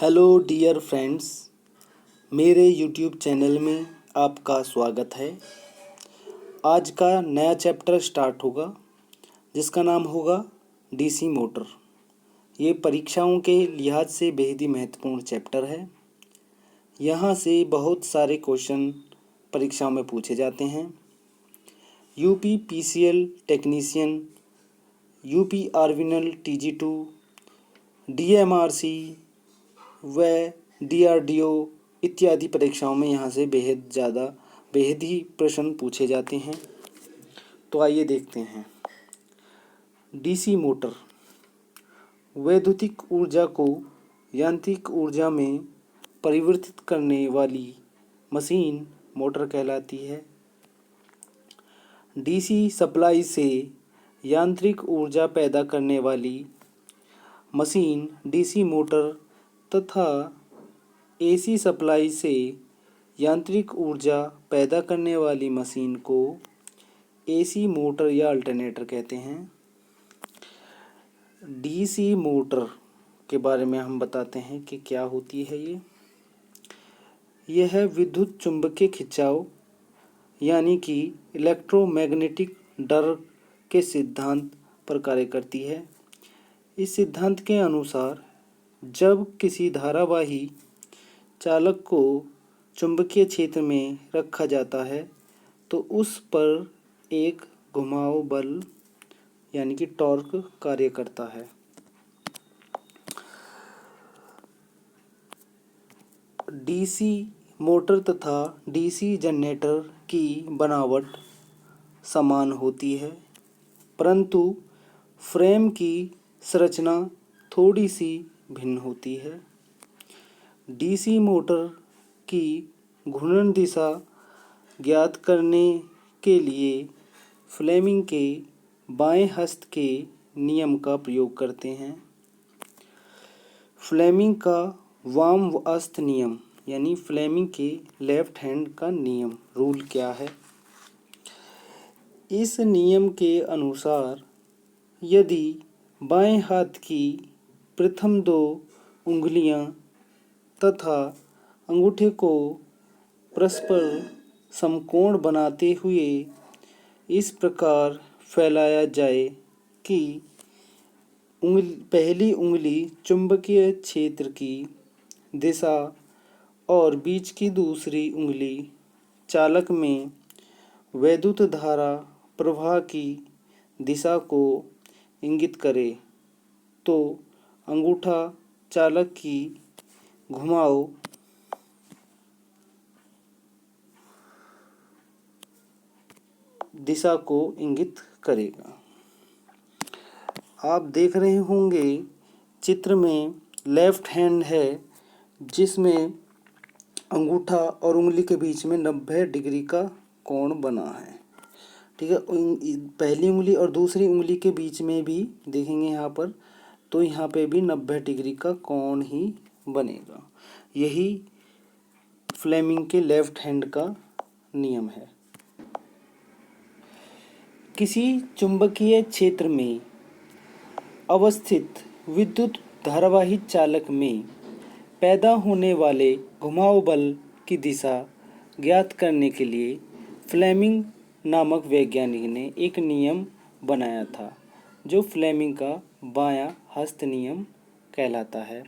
Hello dear friends, मेरे YouTube channel में आपका स्वागत है। आज का नया चैप्टर स्टार्ट होगा जिसका नाम होगा डीसी मोटर। ये परीक्षाओं के लिहाज से बेहद ही महत्वपूर्ण चैप्टर है। यहाँ से बहुत सारे क्वेश्चन परीक्षाओं में पूछे जाते हैं। यूपी पीसीएल टेक्नीशियन, यूपी आर्विनल TG2, DMRC व DRDO इत्यादि परीक्षाओं में यहाँ से बेहद ही प्रश्न पूछे जाते हैं। तो आइए देखते हैं। डीसी मोटर वैद्युतिक ऊर्जा को यांत्रिक ऊर्जा में परिवर्तित करने वाली मशीन मोटर कहलाती है। डीसी सप्लाई से यांत्रिक ऊर्जा पैदा करने वाली मशीन डीसी मोटर तथा एसी सप्लाई से यांत्रिक ऊर्जा पैदा करने वाली मशीन को एसी मोटर या अल्टरनेटर कहते हैं। डीसी मोटर के बारे में हम बताते हैं कि क्या होती है यह विद्युत चुंबकीय खिंचाव यानी कि इलेक्ट्रोमैग्नेटिक डर के सिद्धांत पर कार्य करती है। इस सिद्धांत के अनुसार जब किसी धारावाही चालक को चुंबकीय क्षेत्र में रखा जाता है तो उस पर एक घुमाव बल यानी कि टॉर्क कार्य करता है। डीसी मोटर तथा डीसी जनरेटर की बनावट समान होती है, परंतु फ्रेम की संरचना थोड़ी सी भिन्न होती है। डीसी मोटर की घूर्णन दिशा ज्ञात करने के लिए फ्लेमिंग के बाएं हस्त के नियम का प्रयोग करते हैं। फ्लेमिंग का वाम हस्त नियम यानी फ्लेमिंग के लेफ्ट हैंड का नियम रूल क्या है? इस नियम के अनुसार यदि बाएं हाथ की प्रथम दो उंगलियां तथा अंगूठे को परस्पर समकोण बनाते हुए इस प्रकार फैलाया जाए कि पहली उंगली चुंबकीय क्षेत्र की दिशा और बीच की दूसरी उंगली चालक में वैद्युत धारा प्रवाह की दिशा को इंगित करे तो अंगूठा चालक की घुमाव दिशा को इंगित करेगा। आप देख रहे होंगे चित्र में लेफ्ट हैंड है जिसमें अंगूठा और उंगली के बीच में 90 डिग्री का कोण बना है। ठीक है, पहली उंगली और दूसरी उंगली के बीच में भी देखेंगे यहाँ पर, तो यहाँ पे भी 90 डिग्री का कोण ही बनेगा। यही फ्लेमिंग के लेफ्ट हैंड का नियम है। किसी चुंबकीय क्षेत्र में अवस्थित विद्युत धारावाही चालक में पैदा होने वाले घुमाव बल की दिशा ज्ञात करने के लिए फ्लेमिंग नामक वैज्ञानिक ने एक नियम बनाया था जो फ्लेमिंग का बायां हस्त नियम कहलाता है।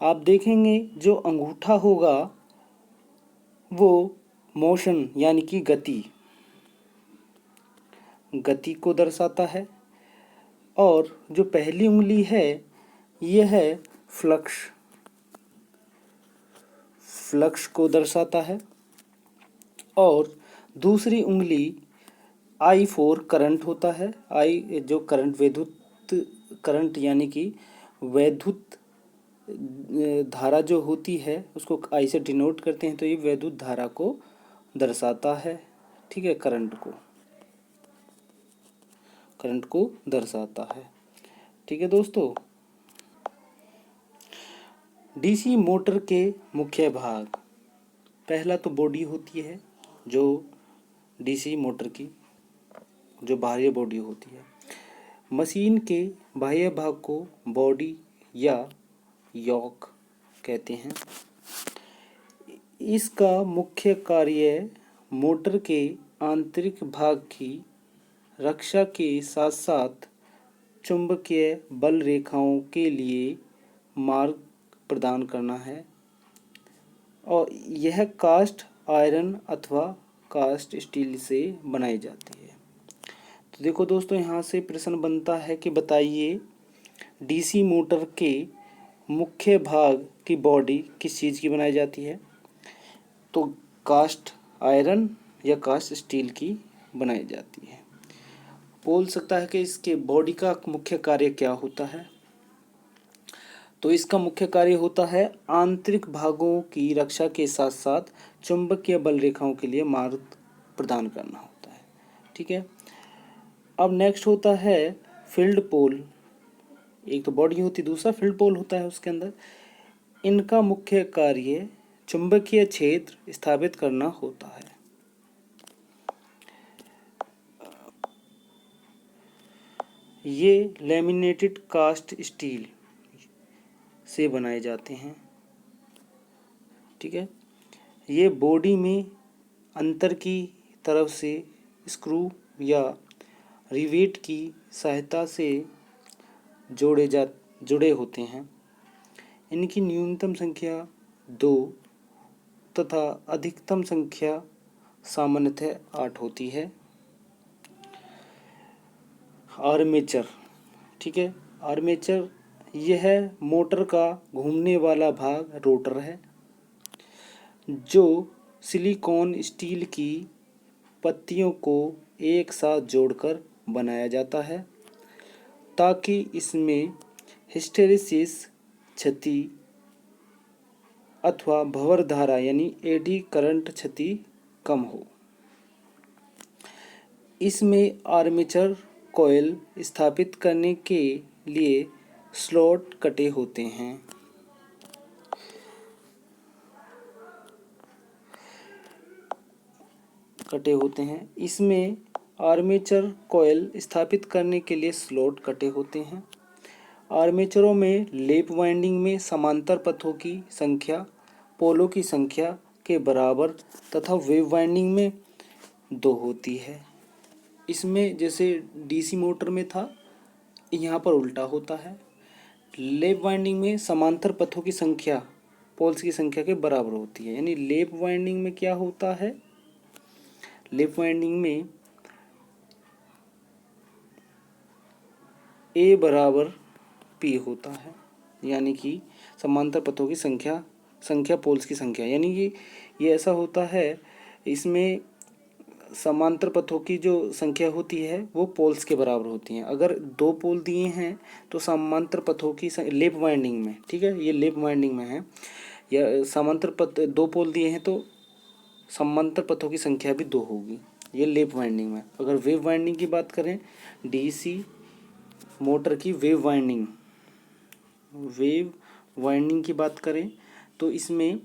आप देखेंगे जो अंगूठा होगा वो मोशन यानी कि गति को दर्शाता है और जो पहली उंगली है यह है फ्लक्स को दर्शाता है और दूसरी उंगली I4 करंट होता है। I जो करंट विद्युत करंट यानी कि वैद्युत धारा जो होती है उसको I से डिनोट करते हैं, तो ये वैद्युत धारा को दर्शाता है। ठीक है, करंट को दर्शाता है। ठीक है दोस्तों, डीसी मोटर के मुख्य भाग, पहला तो बॉडी होती है जो डीसी मोटर की जो बाह्य बॉडी होती है। मशीन के बाह्य भाग को बॉडी या यॉक कहते हैं। इसका मुख्य कार्य मोटर के आंतरिक भाग की रक्षा के साथ साथ चुंबकीय बल रेखाओं के लिए मार्ग प्रदान करना है और यह कास्ट आयरन अथवा कास्ट स्टील से बनाई जाती है। तो देखो दोस्तों, यहाँ से प्रश्न बनता है कि बताइए डीसी मोटर के मुख्य भाग की बॉडी किस चीज़ की बनाई जाती है। तो कास्ट आयरन या कास्ट स्टील की बनाई जाती है। बोल सकता है कि इसके बॉडी का मुख्य कार्य क्या होता है। तो इसका मुख्य कार्य होता है आंतरिक भागों की रक्षा के साथ साथ चुंबकीय बल रेखाओं के लिए मार्ग प्रदान करना होता है। ठीक है। अब नेक्स्ट होता है फील्ड पोल। एक तो बॉडी होती है, दूसरा फील्ड पोल होता है उसके अंदर। इनका मुख्य कार्य चुंबकीय क्षेत्र स्थापित करना होता है। ये लैमिनेटेड कास्ट स्टील से बनाए जाते हैं। ठीक है। ये बॉडी में अंतर की तरफ से स्क्रू या रिवेट की सहायता से जुड़े होते हैं। इनकी न्यूनतम संख्या 2 तथा अधिकतम संख्या सामान्यतः 8 होती है। आर्मेचर। ठीक है। आर्मेचर यह मोटर का घूमने वाला भाग रोटर है जो सिलिकॉन स्टील की पत्तियों को एक साथ जोड़कर बनाया जाता है ताकि इसमें हिस्टेरिसिस क्षति अथवा भंवर धारा यानी एडी करंट क्षति कम हो। इसमें आर्मेचर कॉइल स्थापित करने के लिए स्लॉट कटे होते हैं। इसमें आर्मेचर कॉइल स्थापित करने के लिए स्लॉट कटे होते हैं। आर्मेचरों में लैप वाइंडिंग में समांतर पथों की संख्या पोलों की संख्या के बराबर तथा वेव वाइंडिंग में 2 होती है। इसमें जैसे डीसी मोटर में था, यहाँ पर उल्टा होता है। लैप वाइंडिंग में समांतर पथों की संख्या पोल्स की संख्या के बराबर होती है। यानी लैप वाइंडिंग में क्या होता है, लैप वाइंडिंग में A बराबर P होता है। यानी कि समांतर पथों की संख्या पोल्स की संख्या। यानी कि ये ऐसा होता है, इसमें समांतर पथों की जो संख्या होती है वो पोल्स के बराबर होती हैं। अगर 2 पोल दिए हैं तो समांतर पथों की लैप वाइंडिंग में, ठीक है, ये लैप वाइंडिंग में है, या समांतर पथ 2 पोल दिए हैं तो समांतर पथों की संख्या भी 2 होगी, ये लैप वाइंडिंग में। अगर वेव वाइंडिंग की बात करें, डीसी मोटर की वेव वाइंडिंग की बात करें तो इसमें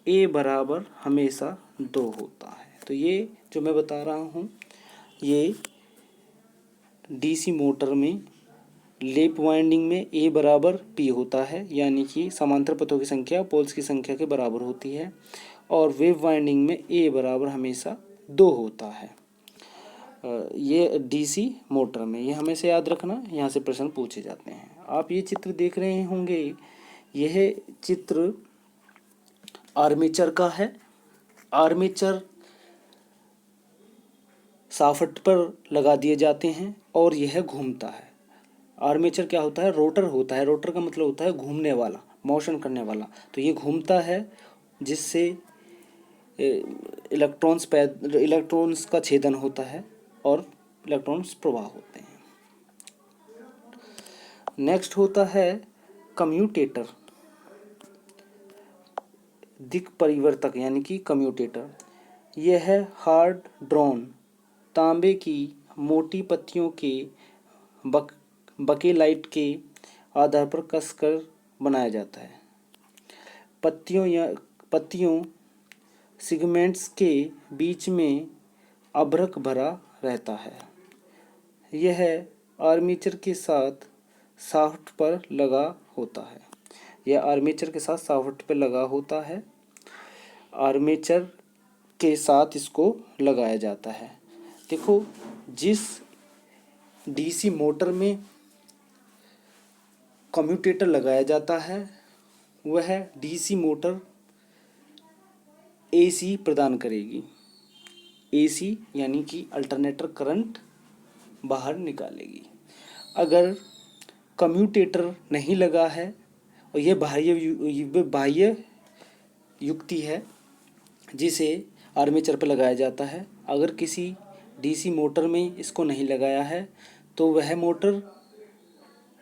A बराबर हमेशा 2 होता है। तो ये जो मैं बता रहा हूँ, ये डीसी मोटर में लैप वाइंडिंग में A बराबर P होता है, यानी कि समांतर पथों की संख्या पोल्स की संख्या के बराबर होती है। और वेव वाइंडिंग में A बराबर हमेशा 2 होता है। ये डीसी मोटर में, ये हमेशा याद रखना, यहाँ से प्रश्न पूछे जाते हैं। आप ये चित्र देख रहे होंगे, यह चित्र आर्मेचर का है। आर्मेचर शाफ्ट पर लगा दिए जाते हैं और यह घूमता है। आर्मेचर क्या होता है, रोटर होता है। रोटर का मतलब होता है घूमने वाला, मोशन करने वाला। तो ये घूमता है जिससे इलेक्ट्रॉन्स का छेदन होता है और इलेक्ट्रॉन्स प्रवाह होते हैं। नेक्स्ट होता है कम्यूटेटर, दिक् परिवर्तक यानी कि कम्यूटेटर। यह है हार्ड ड्रॉन तांबे की मोटी पत्तियों के बकेलाइट के आधार पर कसकर बनाया जाता है। पत्तियों सेगमेंट्स के बीच में अभ्रक भरा रहता है। यह आर्मेचर के साथ शाफ्ट पर लगा होता है। यह आर्मेचर के साथ शाफ्ट पे लगा होता है। आर्मेचर के साथ इसको लगाया जाता है। देखो, जिस डीसी मोटर में कम्यूटेटर लगाया जाता है वह डीसी मोटर एसी प्रदान करेगी। एसी यानी कि अल्टरनेटर करंट बाहर निकालेगी। अगर कम्यूटेटर नहीं लगा है, और यह बाह्य युक्ति है जिसे आर्मेचर पर लगाया जाता है। अगर किसी डीसी मोटर में इसको नहीं लगाया है तो वह मोटर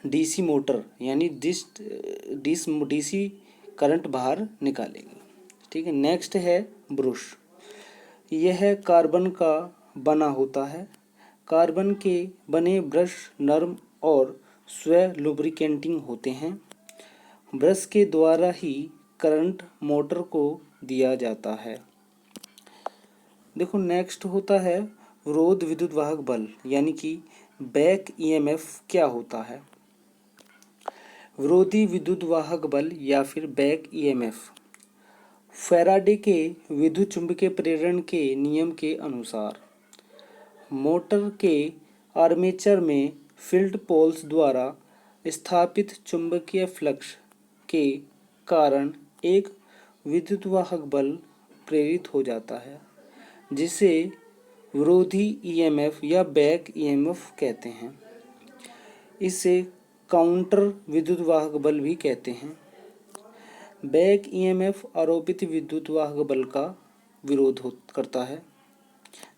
डीसी मोटर यानी डीसी करंट बाहर निकालेगी। ठीक है। नेक्स्ट है ब्रश। यह कार्बन का बना होता है। कार्बन के बने ब्रश नरम और स्व लुब्रिकेटिंग होते हैं। ब्रश के द्वारा ही करंट मोटर को दिया जाता है। देखो, नेक्स्ट होता है विरोध विद्युत वाहक बल यानी कि बैक ईएमएफ क्या होता है। विरोधी विद्युत वाहक बल या फिर बैक ईएमएफ फैराडे के विद्युत चुंबकीय प्रेरण के नियम के अनुसार मोटर के आर्मेचर में फील्ड पोल्स द्वारा स्थापित चुंबकीय फ्लक्स के कारण एक विद्युत वाहक बल प्रेरित हो जाता है, जिसे विरोधी ईएमएफ या बैक ईएमएफ कहते हैं। इसे काउंटर विद्युत वाहक बल भी कहते हैं। बैक ईएमएफ आरोपित विद्युत वाहक बल का विरोध करता है।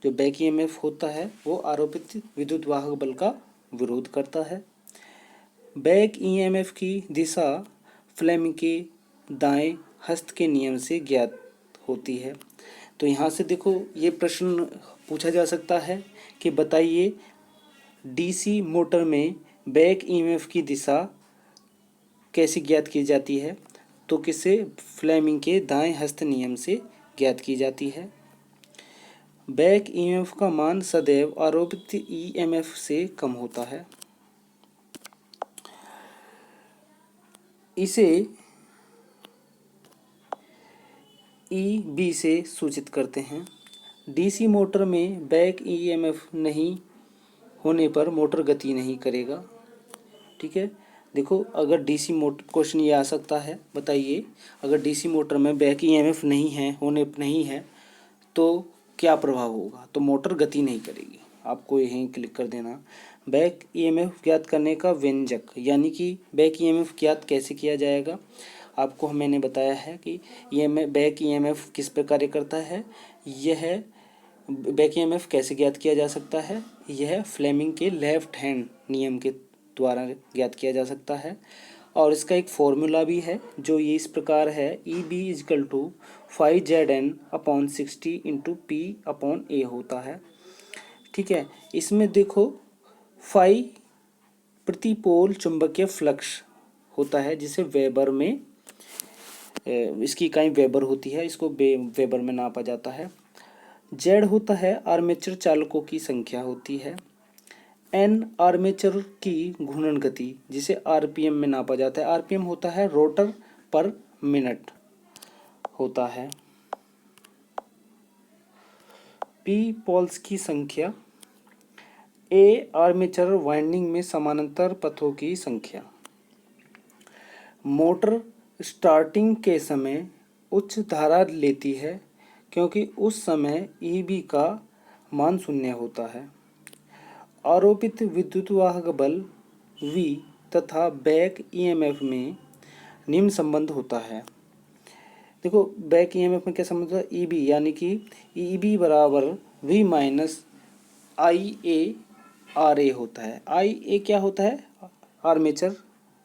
जो बैक ईएमएफ होता है वो आरोपित विद्युत वाहक बल का विरोध करता है। बैक ईएमएफ की दिशा फ्लेमिंग के दाएं हस्त के नियम से ज्ञात होती है। तो यहाँ से देखो, ये प्रश्न पूछा जा सकता है कि बताइए डीसी मोटर में बैक ईएमएफ की दिशा कैसे ज्ञात की जाती है। तो किससे? फ्लेमिंग के दाएं हस्त नियम से ज्ञात की जाती है। बैक ईएमएफ का मान सदैव आरोपित ईएमएफ से कम होता है। इसे ईबी से सूचित करते हैं। डीसी मोटर में बैक ईएमएफ नहीं होने पर मोटर गति नहीं करेगा। ठीक है। देखो, अगर डीसी मोटर, क्वेश्चन ये आ सकता है, बताइए अगर डीसी मोटर में बैक ईएमएफ नहीं है तो क्या प्रभाव होगा। तो मोटर गति नहीं करेगी। आपको यहीं क्लिक कर देना। बैक ईएमएफ ज्ञात करने का व्यंजक यानी कि बैक ईएमएफ ज्ञात कैसे किया जाएगा, आपको मैंने बताया है कि बैक ईएमएफ किस प्रकार करता है। यह बैक ईएमएफ कैसे ज्ञात किया जा सकता है, यह फ्लेमिंग के लेफ्ट हैंड नियम के द्वारा ज्ञात किया जा सकता है। और इसका एक फॉर्मूला भी है जो ये इस प्रकार है, EB = 5ZN/60 × P/A होता है। ठीक है। इसमें देखो, फाई प्रति पोल चुंबकीय फ्लक्स होता है जिसे वेबर में, इसकी इकाई वेबर होती है, इसको वेबर में नापा जाता है। जेड होता है आर्मेचर चालकों की संख्या होती है। एन आर्मेचर की घूर्णन गति जिसे आरपीएम में नापा जाता है। आरपीएम होता है रोटर पर मिनट होता है। पी पोल्स की संख्या। ए आर्मेचर वाइंडिंग में समानांतर पथों की संख्या। मोटर स्टार्टिंग के समय उच्च धारा लेती है क्योंकि उस समय ईबी का मान 0 होता है। आरोपित विद्युत वाहक बल V तथा बैक ईएमएफ में निम्न संबंध होता है। देखो, बैक ईएमएफ में क्या संबंध होता है, EB यानी कि EB = V - IA/RA होता है। IA क्या होता है, आर्मेचर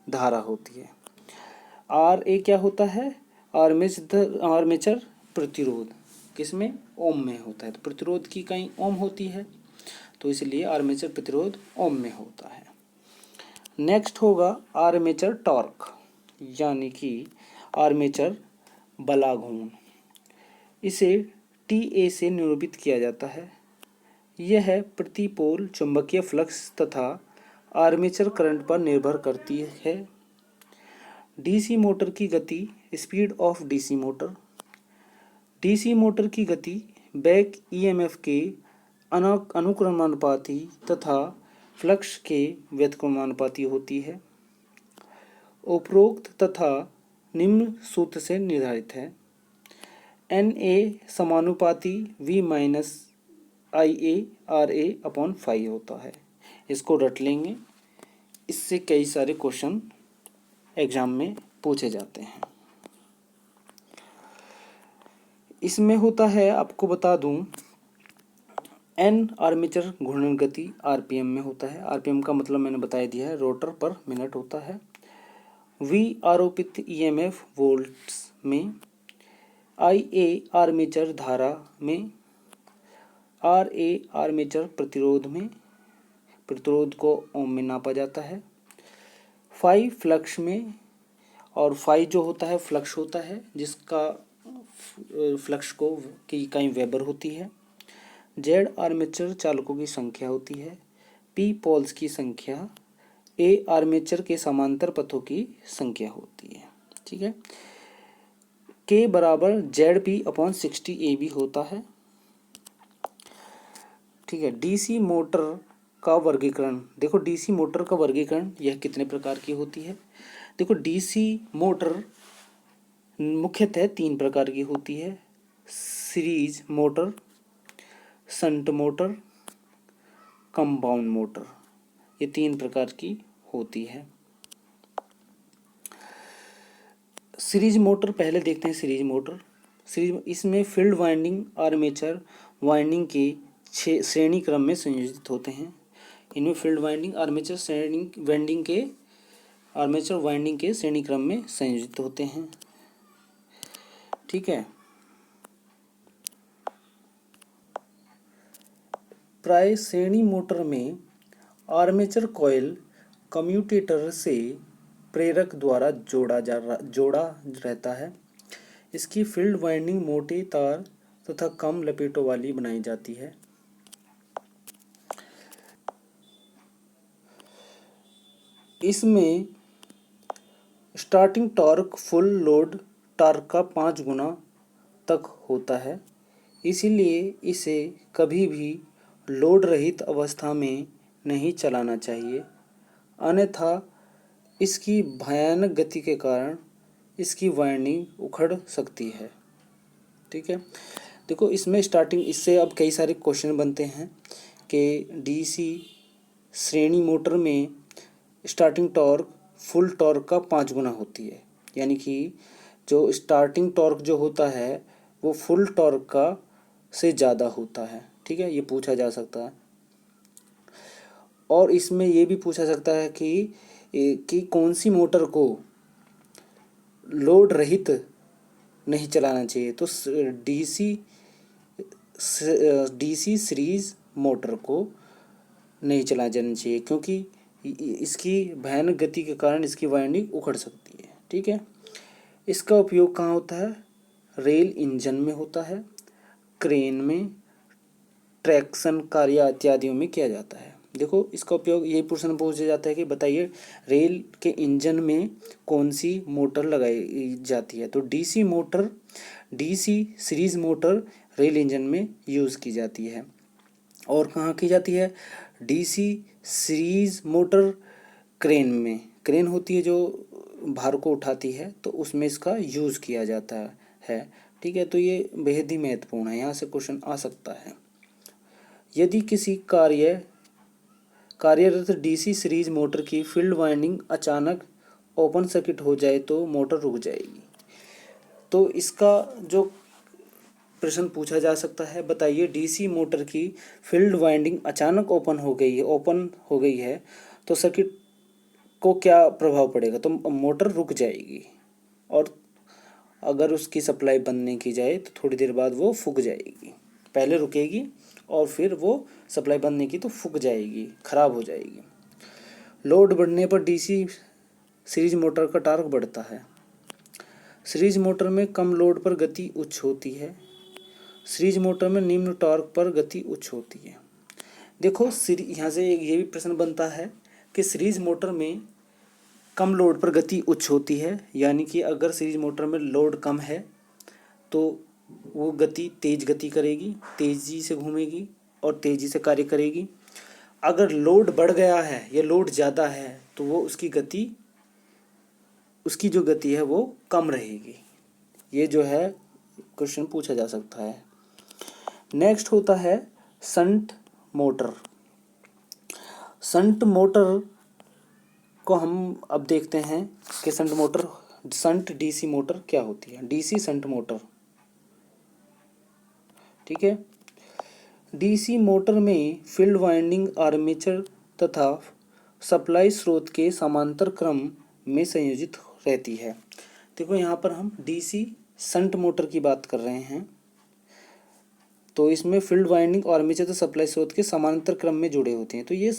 धारा होती है। RA क्या होता है, आर्मेचर प्रतिरोध, किसमें, ओम में होता है। तो प्रतिरोध की इकाई ओम होती है, तो इसलिए आर्मेचर प्रतिरोध ओम में होता है। नेक्स्ट होगा आर्मेचर टॉर्क यानी कि आर्मेचर बलाघूर्ण। इसे TA से निरूपित किया जाता है। यह प्रति पोल चुंबकीय फ्लक्स तथा आर्मेचर करंट पर निर्भर करती है। डीसी मोटर की गति, speed of DC motor. DC motor की गति बैक ईएमएफ के अनुक्रमानुपाती तथा फ्लक्स के व्युत्क्रमानुपाती होती है। उपरोक्त तथा निम्न सूत्र से निर्धारित है। एन ए समानुपाती V minus I A R A upon five होता है। इसको रट लेंगे, इससे कई सारे क्वेश्चन एग्जाम में पूछे जाते हैं। इसमें होता है, आपको बता दूं, एन आर्मेचर घूर्णन गति आरपीएम में होता है। आरपीएम का मतलब मैंने बता दिया है, रोटर पर मिनट होता है। वी आरोपित ईएमएफ वोल्ट्स में, आई ए आर्मेचर धारा में, आर ए आर्मेचर प्रतिरोध में, प्रतिरोध को ओम में नापा जाता है। फाई फ्लक्स में, और फाई जो होता है फ्लक्स होता है, जिसका फ्लक्स को की इकाई वेबर होती है। जेड आर्मेचर चालकों की संख्या होती है। पी पोल्स की संख्या। ए आर्मेचर के समांतर पथों की संख्या होती है। ठीक है, के बराबर Z P upon 60 A B होता है। ठीक है, डीसी मोटर का वर्गीकरण देखो। डीसी मोटर का वर्गीकरण यह कितने प्रकार की होती है? देखो, डीसी मोटर मुख्यतः 3 प्रकार की होती है। Series motor, shunt motor, compound motor, ये 3 प्रकार की होती है। सीरीज मोटर पहले देखते हैं। सीरीज मोटर, इसमें फील्ड वाइंडिंग आर्मेचर वाइंडिंग के 6 श्रेणी क्रम में संयोजित होते हैं। इनमें फील्ड वाइंडिंग आर्मेचर वाइंडिंग के श्रेणी क्रम में संयोजित होते हैं। ठीक है, प्राय श्रेणी मोटर में आर्मेचर कॉइल कम्यूटेटर से प्रेरक द्वारा जोड़ा रहता है। इसकी फील्ड वाइंडिंग मोटे तार तथा कम लपेटों वाली बनाई जाती है। इसमें starting torque full load torque का 5 गुना तक होता है, इसीलिए इसे कभी भी लोड रहित अवस्था में नहीं चलाना चाहिए, अन्यथा इसकी भयानक गति के कारण इसकी वाइंडिंग उखड़ सकती है। ठीक है, देखो इसमें स्टार्टिंग, इससे अब कई सारे क्वेश्चन बनते हैं कि डीसी श्रेणी मोटर में स्टार्टिंग टॉर्क फुल टॉर्क का 5 गुना होती है, यानी कि जो स्टार्टिंग टॉर्क जो होता है वो फुल टॉर्क का से ज़्यादा होता है। ठीक है, ये पूछा जा सकता है। और इसमें ये भी पूछा सकता है कि कौन सी मोटर को लोड रहित नहीं चलाना चाहिए। तो डीसी सीरीज मोटर को नहीं चलाना जाना चाहिए, क्योंकि इसकी भयानक गति के कारण इसकी वाइंडिंग उखड़ सकती है। ठीक है, इसका उपयोग कहाँ होता है? रेल इंजन में होता है, क्रेन में, ट्रैक्शन कार्य इत्यादियों में किया जाता है। देखो, इसका उपयोग, ये प्रश्न पूछा जाता है कि बताइए रेल के इंजन में कौन सी मोटर लगाई जाती है। तो DC series motor rail engine में यूज़ की जाती है। और कहाँ की जाती है? डीसी सीरीज मोटर क्रेन में, क्रेन होती है जो भार को उठाती है, तो उसमें इसका यूज़ किया जाता है। ठीक है, तो ये बेहद ही महत्वपूर्ण है, यहाँ से क्वेश्चन आ सकता है। यदि किसी कार्यरत डीसी सीरीज मोटर की फील्ड वाइंडिंग अचानक ओपन सर्किट हो जाए तो मोटर रुक जाएगी। तो इसका जो प्रश्न पूछा जा सकता है, बताइए डीसी मोटर की फील्ड वाइंडिंग अचानक ओपन हो गई है तो सर्किट को क्या प्रभाव पड़ेगा? तो मोटर रुक जाएगी, और अगर उसकी सप्लाई बंद नहीं की जाए तो थोड़ी देर बाद वो फूक जाएगी। पहले रुकेगी और फिर वो सप्लाई बंद नहीं की तो फूक जाएगी, खराब हो जाएगी। लोड बढ़ने पर डीसी सीरीज मोटर का टॉर्क बढ़ता है। सीरीज मोटर में कम लोड पर गति उच्च होती है। सीरीज मोटर में निम्न टॉर्क पर गति उच्च होती है। देखो, यहाँ से ये भी प्रश्न बनता है कि सीरीज मोटर में कम लोड पर गति उच्च होती है, यानी कि अगर सीरीज मोटर में लोड कम है तो वो तेज गति करेगी, तेज़ी से घूमेगी और तेज़ी से कार्य करेगी। अगर लोड बढ़ गया है या लोड ज़्यादा है तो वो उसकी जो गति है वो कम रहेगी। ये जो है क्वेश्चन पूछा जा सकता है। नेक्स्ट होता है शंट मोटर। शंट मोटर को हम अब देखते हैं कि शंट डीसी मोटर क्या होती है। डीसी शंट मोटर, ठीक है। डीसी मोटर में फील्ड वाइंडिंग आर्मेचर तथा सप्लाई स्रोत के समांतर क्रम में संयोजित रहती है। देखो यहाँ पर हम डीसी शंट मोटर की बात कर रहे हैं, तो इसमें फील्ड वाइंडिंग और आर्मेचर तथा सप्लाई स्रोत के समांतर क्रम में जुड़े होते हैं। तो ये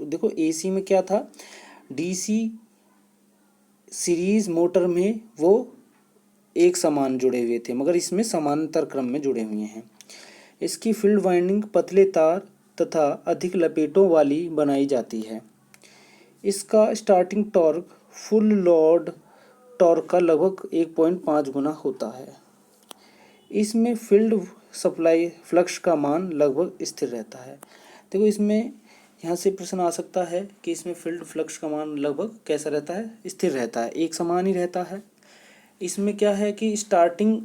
देखो एसी में क्या था, डीसी सीरीज मोटर में वो एक समान जुड़े हुए थे, मगर इसमें समांतर क्रम में जुड़े हुए हैं। इसकी फील्ड वाइंडिंग पतले तार तथा अधिक लपेटों वाली बनाई जाती है। इसका starting torque full load torque का लगभग 1.5 गुना होता है। इसमें फील्ड सप्लाई फ्लक्स का मान लगभग स्थिर रहता है। देखो इसमें यहाँ से प्रश्न आ सकता है कि इसमें फील्ड फ्लक्स का मान लगभग कैसा रहता है, स्थिर रहता है, एक समान ही रहता है। इसमें क्या है कि स्टार्टिंग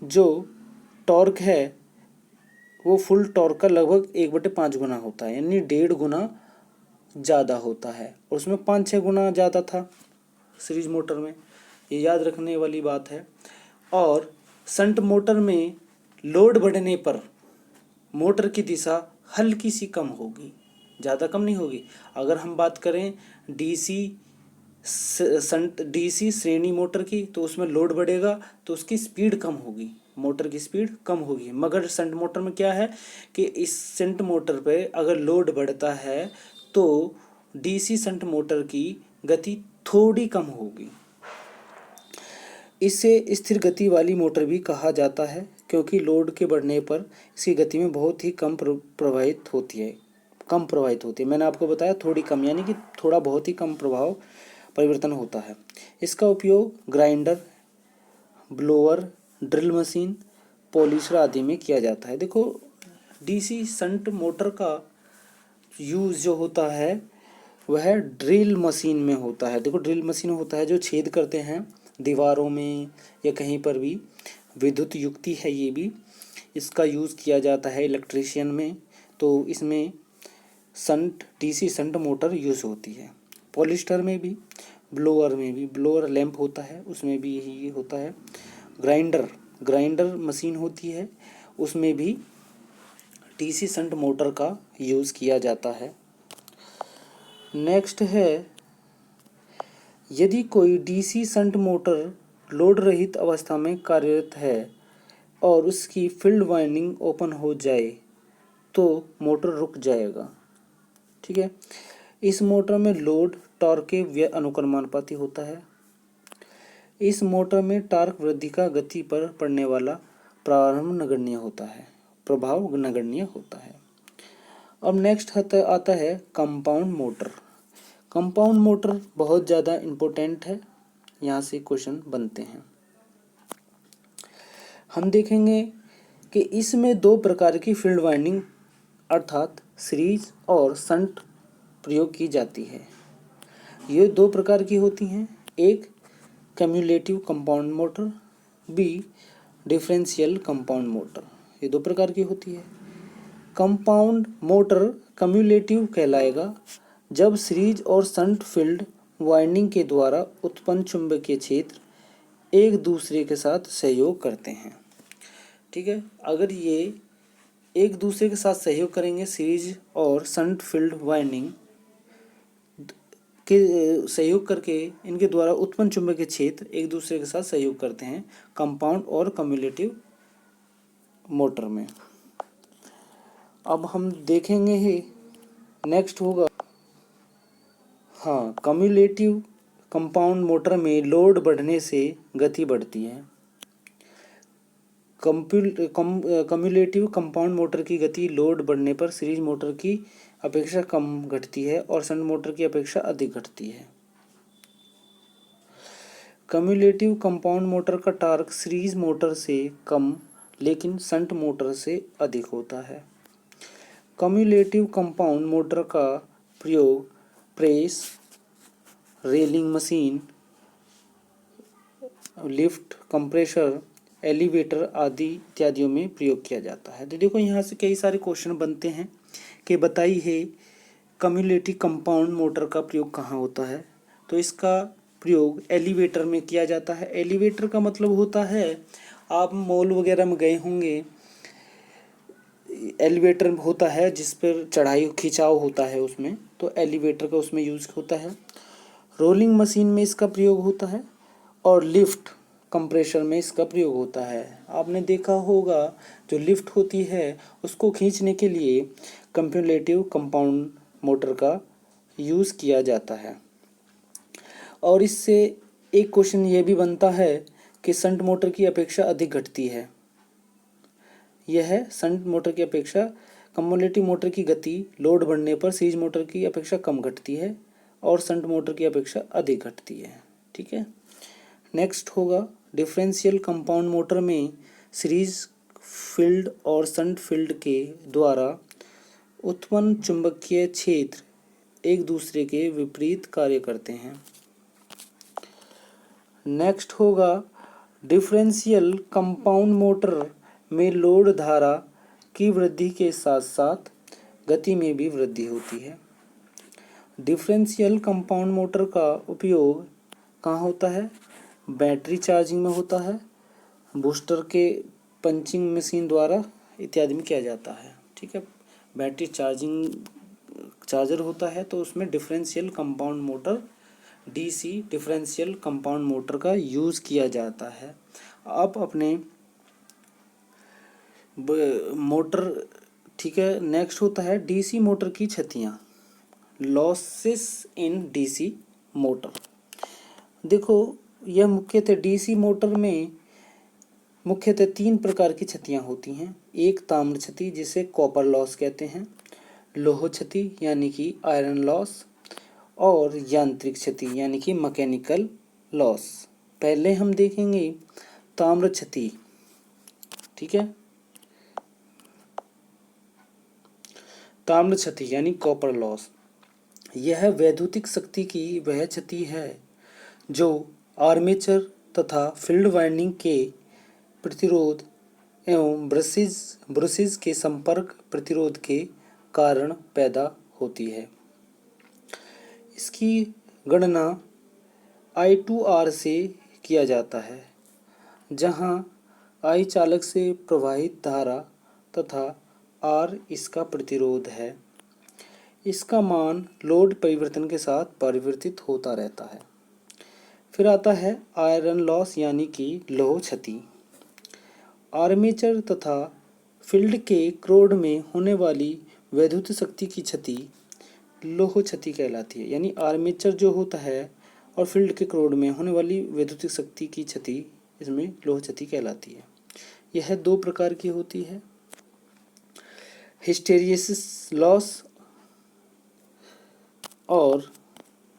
जो टॉर्क है वो फुल टॉर्क का लगभग 1/5 गुना होता है, यानी 1.5 गुना ज़्यादा होता है। और उसमें 5-6 गुना ज़्यादा था सीरीज मोटर में, ये याद रखने वाली बात है। और शंट मोटर में लोड बढ़ने पर मोटर की दिशा हल्की सी कम होगी, ज़्यादा कम नहीं होगी। अगर हम बात करें डीसी श्रेणी मोटर की, तो उसमें लोड बढ़ेगा तो उसकी स्पीड कम होगी, मोटर की स्पीड कम होगी। मगर शंट मोटर में क्या है कि इस शंट मोटर पे अगर लोड बढ़ता है तो डीसी शंट मोटर की गति थोड़ी कम होगी। इसे स्थिर गति वाली मोटर भी कहा जाता है, क्योंकि लोड के बढ़ने पर इसकी गति में बहुत ही कम प्रभावित होती है। मैंने आपको बताया थोड़ी कम, यानी कि थोड़ा बहुत ही कम परिवर्तन होता है। इसका उपयोग grinder, blower, drill machine, polisher आदि में किया जाता है। देखो डीसी शंट मोटर का यूज़ जो होता है वह ड्रिल मशीन में होता है। देखो ड्रिल मशीन होता है जो छेद करते हैं दीवारों में या कहीं पर भी, विद्युत युक्ति है ये भी। इसका यूज़ किया जाता है इलेक्ट्रीशियन में, तो इसमें डीसी शंट मोटर यूज़ होती है। पॉलिस्टर में भी, ब्लोअर में भी, ब्लोअर लैंप होता है उसमें भी यही होता है। ग्राइंडर मशीन होती है, उसमें भी डीसी शंट मोटर का यूज़ किया जाता है। नेक्स्ट है, यदि कोई डीसी शंट मोटर लोड रहित अवस्था में कार्यरत है और उसकी फील्ड वाइंडिंग ओपन हो जाए तो मोटर रुक जाएगा, ठीक है। इस मोटर में लोड टॉर्क के अनुक्रमानुपाती होता है। इस मोटर में टॉर्क वृद्धि का गति पर पड़ने वाला प्रभाव नगण्य होता है। अब नेक्स्ट आता है कंपाउंड मोटर। कंपाउंड मोटर बहुत ज़्यादा इम्पोर्टेंट है, यहाँ से क्वेश्चन बनते हैं। हम देखेंगे कि इसमें 2 प्रकार की फील्ड वाइंडिंग अर्थात सीरीज और शंट प्रयोग की जाती है। ये 2 प्रकार की होती हैं, एक cumulative compound motor, B differential compound motor. ये 2 प्रकार की होती है। कंपाउंड मोटर कम्युलेटिव कहलाएगा जब सीरीज और शंट फील्ड वाइंडिंग के द्वारा उत्पन्न चुंबकीय क्षेत्र एक दूसरे के साथ सहयोग करते हैं, ठीक है। अगर ये एक दूसरे के साथ सहयोग करेंगे, सीरीज और शंट फील्ड वाइंडिंग के सहयोग करके इनके द्वारा उत्पन्न चुंबकीय क्षेत्र एक दूसरे के साथ सहयोग करते हैं कंपाउंड और कम्युलेटिव मोटर में। अब हम देखेंगे ही नेक्स्ट होगा, हाँ, कम्युलेटिव कंपाउंड मोटर में लोड बढ़ने से गति बढ़ती है। कम्युलेटिव कंपाउंड मोटर की गति लोड बढ़ने पर सीरीज मोटर की अपेक्षा कम घटती है और शंट मोटर की अपेक्षा अधिक घटती है। कम्युलेटिव कंपाउंड मोटर का टार्क सीरीज मोटर से कम लेकिन शंट मोटर से अधिक होता है। कम्युलेटिव कंपाउंड मोटर का प्रयोग press, railing machine, lift, compressor, elevator आदि इत्यादियों में प्रयोग किया जाता है। तो देखो यहाँ से कई सारे क्वेश्चन बनते हैं कि बताइए कम्युलेटिव कंपाउंड मोटर का प्रयोग कहाँ होता है। तो इसका प्रयोग एलिवेटर में किया जाता है। एलिवेटर का मतलब होता है, आप मॉल वगैरह में गए होंगे, एलिवेटर होता है जिस पर चढ़ाई खिंचाव होता है उसमें, तो एलिवेटर का उसमें यूज़ होता है। रोलिंग मशीन में इसका प्रयोग होता है और लिफ्ट कंप्रेसर में इसका प्रयोग होता है। आपने देखा होगा जो लिफ्ट होती है उसको खींचने के लिए कम्युलेटिव कंपाउंड मोटर का यूज़ किया जाता है। और इससे एक क्वेश्चन ये भी बनता है कि शंट मोटर की अपेक्षा अधिक घटती है। यह शंट मोटर की अपेक्षा कम्युलेटिव मोटर की गति लोड बढ़ने पर सीरीज मोटर की अपेक्षा कम घटती है और शंट मोटर की अपेक्षा अधिक घटती है। ठीक है। नेक्स्ट होगा डिफरेंशियल कंपाउंड मोटर में सीरीज फील्ड और शंट फील्ड के द्वारा उत्पन्न चुंबकीय क्षेत्र एक दूसरे के विपरीत कार्य करते हैं। नेक्स्ट होगा डिफरेंशियल कंपाउंड मोटर में लोड धारा की वृद्धि के साथ साथ गति में भी वृद्धि होती है। डिफरेंशियल कंपाउंड मोटर का उपयोग कहाँ होता है? बैटरी चार्जिंग में होता है, बूस्टर के पंचिंग मशीन द्वारा इत्यादि में किया जाता है। ठीक है। बैटरी चार्जर होता है तो उसमें differential compound motor DC differential compound motor का यूज़ किया जाता है। आप अपने मोटर, ठीक है। नेक्स्ट होता है डीसी मोटर की क्षतियाँ, लॉसेस इन डीसी मोटर। देखो यह मुख्यतः डीसी मोटर में मुख्यतः 3 प्रकार की क्षतियाँ होती हैं। एक ताम्र क्षति जिसे कॉपर लॉस कहते हैं, लोह क्षति यानी कि आयरन लॉस, और यांत्रिक क्षति यानी कि मैकेनिकल लॉस। पहले हम देखेंगे ताम्र क्षति। ठीक है। ताम्र क्षति यानी कॉपर लॉस, यह वैद्युतिक शक्ति की वह क्षति है जो आर्मेचर तथा फील्ड वाइंडिंग के प्रतिरोध एवं ब्रशेज के संपर्क प्रतिरोध के कारण पैदा होती है। इसकी गणना I2R से किया जाता है, जहां I चालक से प्रवाहित धारा तथा R इसका प्रतिरोध है। इसका मान लोड परिवर्तन के साथ परिवर्तित होता रहता है। फिर आता है आयरन लॉस यानी कि लोह क्षति। आर्मेचर तथा फील्ड के क्रोड में होने वाली वैद्युत शक्ति की क्षति लोह क्षति कहलाती है। यानी आर्मेचर जो होता है और फील्ड के क्रोड में होने वाली वैद्युतिक शक्ति की क्षति इसमें लोह क्षति कहलाती है। यह 2 प्रकार की होती है, हिस्टेरिसिस लॉस और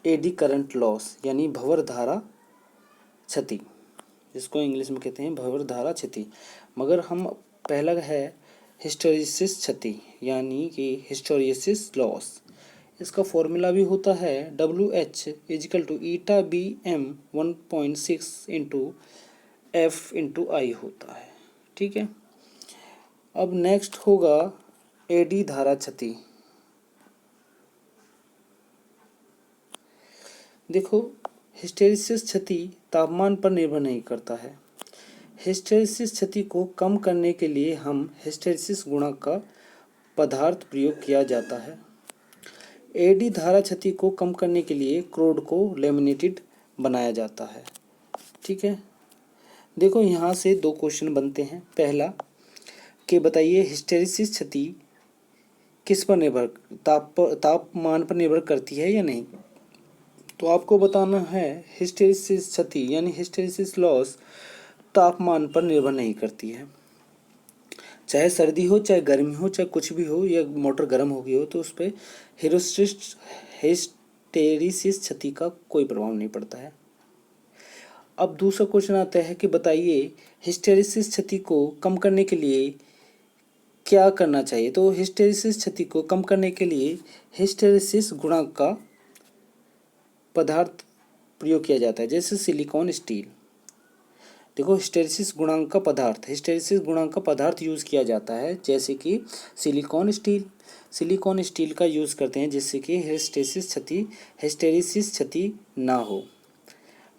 एडी करंट लॉस यानी भंवर धारा क्षति, जिसको इंग्लिश में कहते हैं भंवर धारा क्षति। मगर हम पहला है हिस्टेरिसिस क्षति यानी कि हिस्टेरिसिस लॉस। इसका फॉर्मूला भी होता है WH = eta BM 1.6 × F × I होता है। ठीक है। अब नेक्स्ट होगा एडी धारा क्षति। देखो हिस्टेरिसिस क्षति तापमान पर निर्भर नहीं करता है। हिस्टेरिसिस क्षति को कम करने के लिए हम हिस्टेरिसिस गुणक का पदार्थ प्रयोग किया जाता है। एडी धारा क्षति को कम करने के लिए क्रोड को लेमिनेटेड बनाया जाता है। ठीक है। देखो यहाँ से 2 क्वेश्चन बनते हैं। पहला कि बताइए हिस्टेरिसिस क्षति किस पर निर्भर, तापमान पर निर्भर करती है या नहीं। तो आपको बताना है हिस्टेरिसिस क्षति यानी हिस्टेरिसिस लॉस तापमान पर निर्भर नहीं करती है। चाहे सर्दी हो, चाहे गर्मी हो, चाहे कुछ भी हो, या मोटर गर्म हो गई हो, तो उस पर हिस्टेरिसिस क्षति का कोई प्रभाव नहीं पड़ता है। अब दूसरा क्वेश्चन आता है कि बताइए हिस्टेरिसिस क्षति को कम करने के लिए क्या करना चाहिए। तो हिस्टेरिसिस क्षति को कम करने के लिए हिस्टेरिसिस गुणांक का पदार्थ प्रयोग किया जाता है, जैसे सिलिकॉन स्टील। देखो हिस्टेरिसिस गुणांक का पदार्थ यूज़ किया जाता है, जैसे कि सिलिकॉन स्टील का यूज़ करते हैं, जिससे कि हिस्टेरिसिस क्षति ना हो।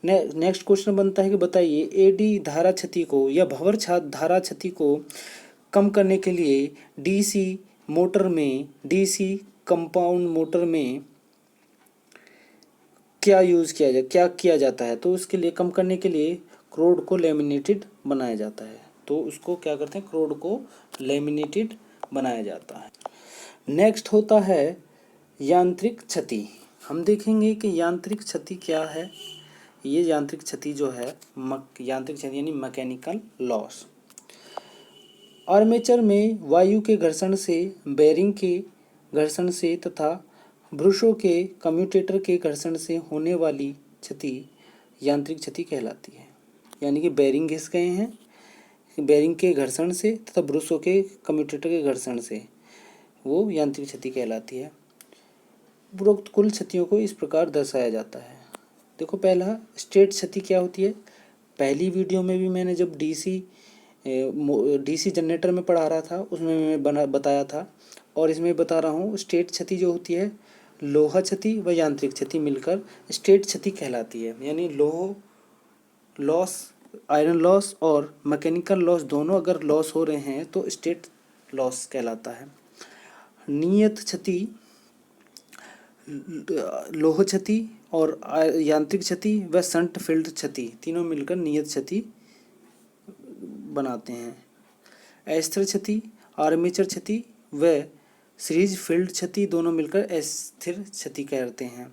नेक्स्ट क्वेश्चन बनता है कि बताइए एडी धारा क्षति को या भंवर धारा क्षति को कम करने के लिए डीसी कंपाउंड मोटर में क्या किया जाता है। तो उसके लिए कम करने के लिए क्रोड को लेमिनेटेड बनाया जाता है। तो उसको क्या करते हैं, क्रोड को लेमिनेटेड बनाया जाता है। नेक्स्ट होता है यांत्रिक क्षति। हम देखेंगे कि यांत्रिक क्षति क्या है। ये यांत्रिक क्षति जो है यांत्रिक क्षति यानी मैकेनिकल लॉस। आर्मेचर में वायु के घर्षण से, बेरिंग के घर्षण से तथा ब्रशों के कम्यूटेटर के घर्षण से होने वाली क्षति यांत्रिक क्षति कहलाती है। यानी कि बेरिंग घिस गए हैं, बेरिंग के घर्षण से तथा ब्रशों के कम्यूटेटर के घर्षण से, वो यांत्रिक क्षति कहलाती है। उपरोक्त कुल क्षतियों को इस प्रकार दर्शाया जाता है। देखो पहला स्टेट क्षति क्या होती है। पहली वीडियो में भी मैंने जब डीसी जनरेटर में पढ़ा रहा था उसमें मैं बताया था, और इसमें बता रहा हूँ। स्टेट क्षति जो होती है लोहा क्षति व यांत्रिक क्षति मिलकर स्टेट क्षति कहलाती है। यानी लॉस, आयरन लॉस और मैकेनिकल लॉस दोनों अगर लॉस हो रहे हैं तो स्टेट लॉस कहलाता है। नियत क्षति, लोह क्षति और यांत्रिक क्षति व शंट फील्ड क्षति तीनों मिलकर नियत क्षति बनाते हैं। अस्थिर क्षति, आर्मेचर क्षति व सीरीज फील्ड क्षति दोनों मिलकर अस्थिर क्षति कहते हैं।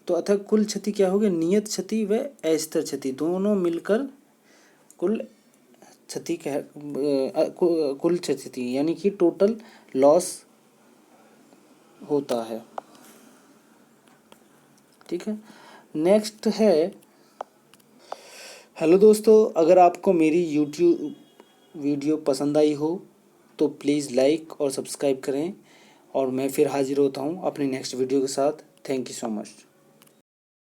तो अतः कुल क्षति क्या होगी, नियत क्षति व अस्थिर क्षति दोनों मिलकर कुल क्षति यानी कि टोटल लॉस होता है। ठीक है। नेक्स्ट है, हेलो दोस्तों, अगर आपको मेरी YouTube वीडियो पसंद आई हो तो प्लीज़ लाइक और सब्सक्राइब करें, और मैं फिर हाजिर होता हूँ अपनी नेक्स्ट वीडियो के साथ। Thank you so much.